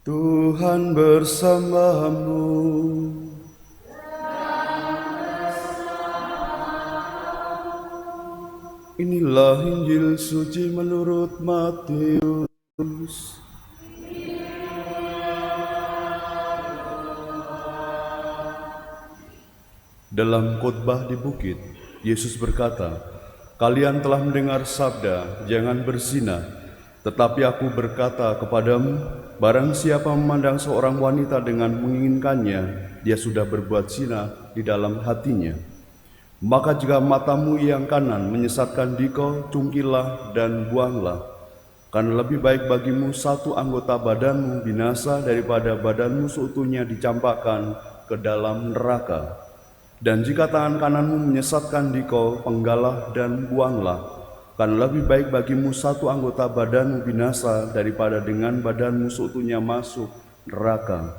Tuhan bersamamu. Inilah Injil suci menurut Matius. Dalam khotbah di bukit, Yesus berkata, "Kalian telah mendengar sabda, jangan berzina. Tetapi aku berkata kepadamu, barang siapa memandang seorang wanita dengan menginginkannya, dia sudah berbuat zina di dalam hatinya. Maka jika matamu yang kanan menyesatkan dikau, cungkilah dan buanglah. Karena lebih baik bagimu satu anggota badanmu binasa daripada badanmu seutuhnya dicampakkan ke dalam neraka. Dan jika tangan kananmu menyesatkan dikau, penggalah dan buanglah. Karena lebih baik bagimu satu anggota badanmu binasa daripada dengan badanmu seutuhnya masuk neraka.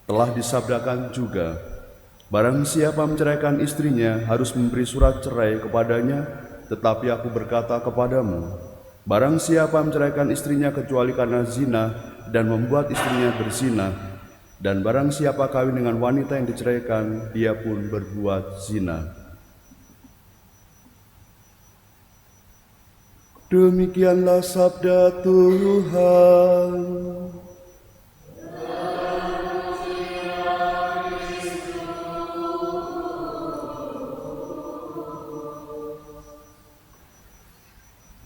Telah disabdakan juga, barang siapa menceraikan istrinya harus memberi surat cerai kepadanya, tetapi aku berkata kepadamu, barang siapa menceraikan istrinya kecuali karena zina dan membuat istrinya berzina, dan barang siapa kawin dengan wanita yang diceraikan, dia pun berbuat zina." Demikianlah sabda Tuhan.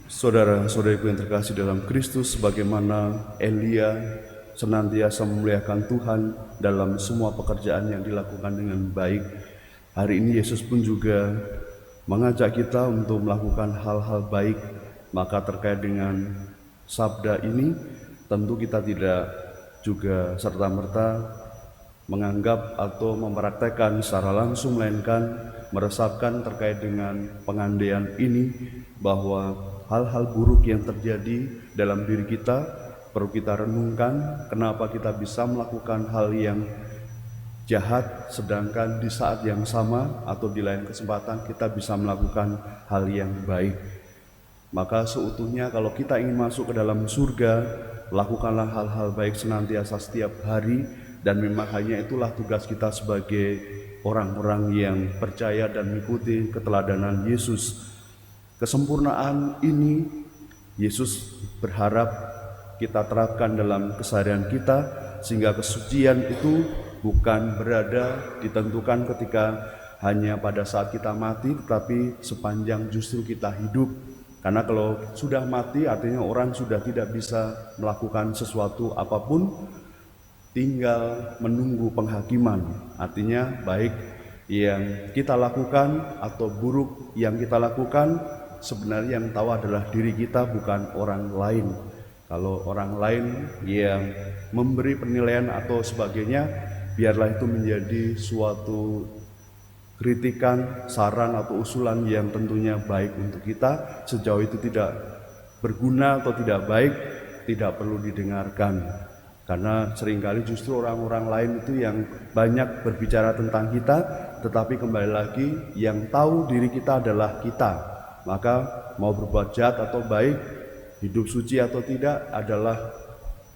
Saudara-saudariku yang terkasih dalam Kristus, sebagaimana Elia senantiasa memuliakan Tuhan dalam semua pekerjaan yang dilakukan dengan baik, hari ini Yesus pun juga mengajak kita untuk melakukan hal-hal baik. Maka terkait dengan sabda ini, tentu kita tidak juga serta-merta menganggap atau mempraktekkan secara langsung, melainkan meresapkan terkait dengan pengandaian ini, bahwa hal-hal buruk yang terjadi dalam diri kita perlu kita renungkan. Kenapa kita bisa melakukan hal yang jahat, sedangkan di saat yang sama atau di lain kesempatan kita bisa melakukan hal yang baik. Maka seutuhnya kalau kita ingin masuk ke dalam surga, lakukanlah hal-hal baik senantiasa setiap hari. Dan memang hanya itulah tugas kita sebagai orang-orang yang percaya dan mengikuti keteladanan Yesus. Kesempurnaan ini Yesus berharap kita terapkan dalam keseharian kita, sehingga kesucian itu bukan berada ditentukan ketika hanya pada saat kita mati, tetapi sepanjang justru kita hidup. Karena kalau sudah mati artinya orang sudah tidak bisa melakukan sesuatu apapun, tinggal menunggu penghakiman. Artinya baik yang kita lakukan atau buruk yang kita lakukan, sebenarnya yang tahu adalah diri kita, bukan orang lain. Kalau orang lain yang memberi penilaian atau sebagainya, biarlah itu menjadi suatu kritikan, saran atau usulan yang tentunya baik untuk kita. Sejauh itu tidak berguna atau tidak baik, tidak perlu didengarkan. Karena seringkali justru orang-orang lain itu yang banyak berbicara tentang kita, tetapi kembali lagi yang tahu diri kita adalah kita. Maka mau berbuat jahat atau baik, hidup suci atau tidak adalah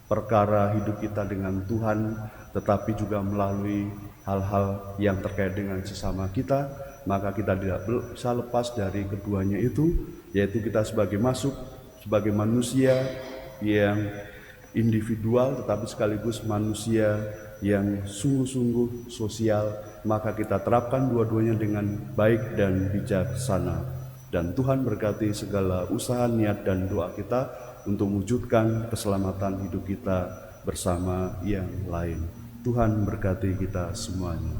perkara hidup kita dengan Tuhan, tetapi juga melalui hal-hal yang terkait dengan sesama kita. Maka kita tidak bisa lepas dari keduanya itu, yaitu kita sebagai manusia yang individual, tetapi sekaligus manusia yang sungguh-sungguh sosial. Maka kita terapkan dua-duanya dengan baik dan bijaksana. Dan Tuhan berkati segala usaha, niat, dan doa kita untuk mewujudkan keselamatan hidup kita bersama yang lain. Tuhan berkati kita semuanya.